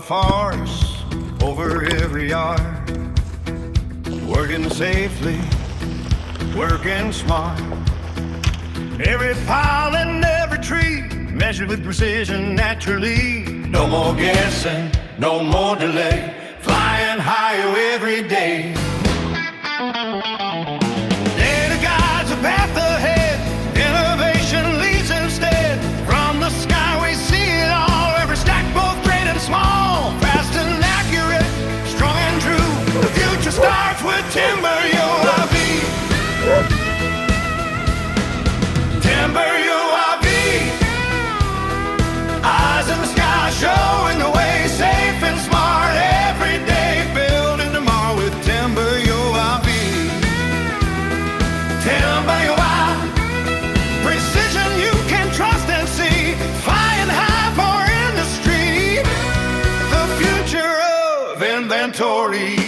forests over every yard, working safely, working smart. Every pile and every tree measured with precision naturally. No more guessing, no more delay, flying higher every day. Data guides the path ahead, innovation leads instead. From the sky we see it all, every stack both great and small, fast and accurate, strong and true. The future starts with TimberUAV. TimberUAV, eyes in the sky showing the way, safe and smart every day, building tomorrow with TimberUAV. TimberUAV, precision you can trust and see, flying high for industry, the future of inventory.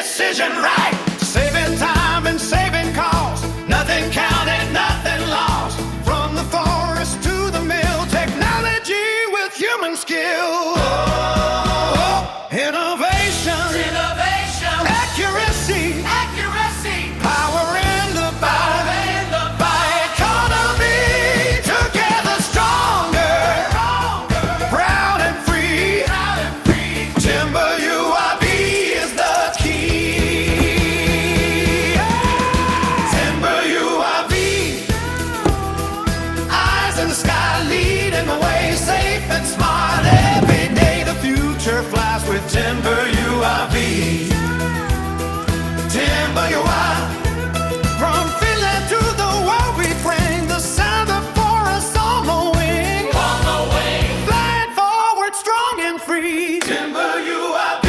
Decision right, saving time and saving cost. Nothing counted, nothing lost. From the forest to the mill, technology with human skill. Oh, innovation, innovation, accuracy, accuracy, power in the power in the by economy. Together stronger, stronger, proud and free, proud and free. TimberUAV is the key. With TimberUAV, TimberUAV, from Finland to the world we bring the sound of forests on the wing, flying forward strong and free. TimberUAV.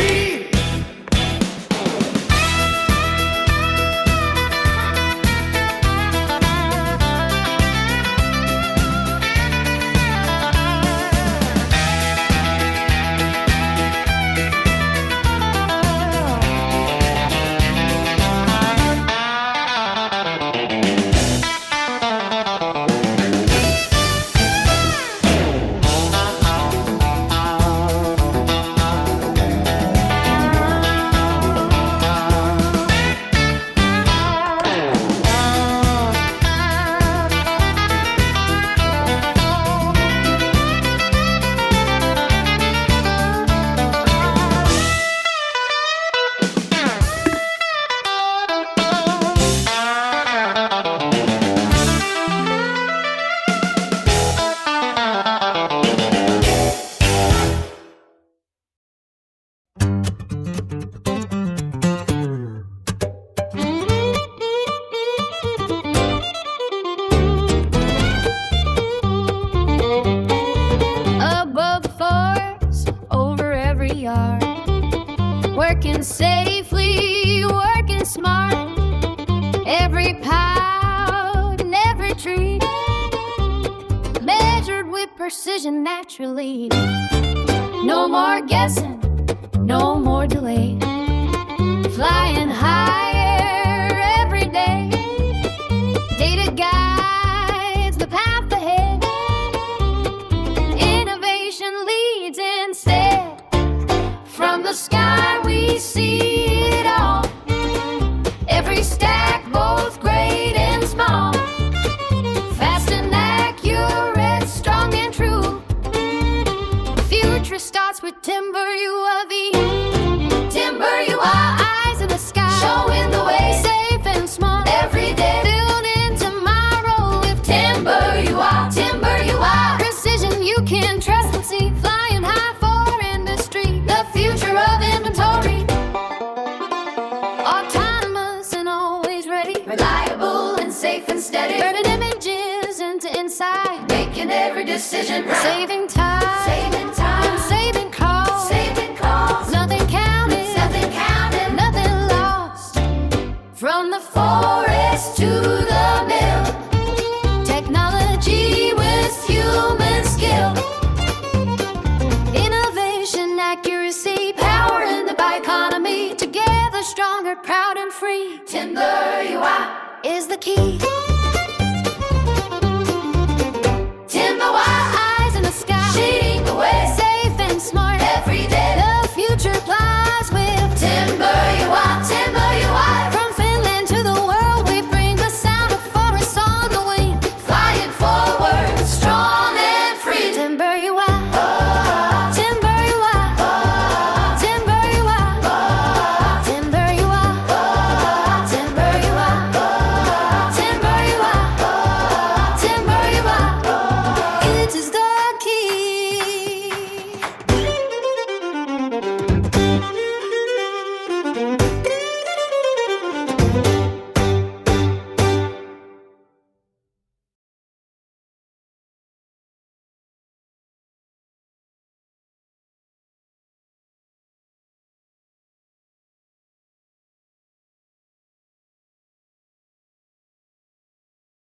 Working safely, working smart. Every pound and every tree measured with precision naturally. No more guessing, no more delay, flying higher every day. Data guides the path ahead, innovation leads instead. From the sky we see it all, every stack both great and small, fast and accurate, strong and true. The future starts with TimberUAV. TimberUAV, eyes in the sky, showing the way, safe and smart every day, building tomorrow with TimberUAV. TimberUAV, precision you can trust and see, flying high for industry, the future of inventory. Autonomous and always ready, reliable and safe and steady, turning images into insight, making every decision right, saving time, saving time, and saving costs, saving costs. Nothing counted, nothing counted, nothing lost. From the forest to the mill, technology with human skill, proud and free. TimberUAV is the key.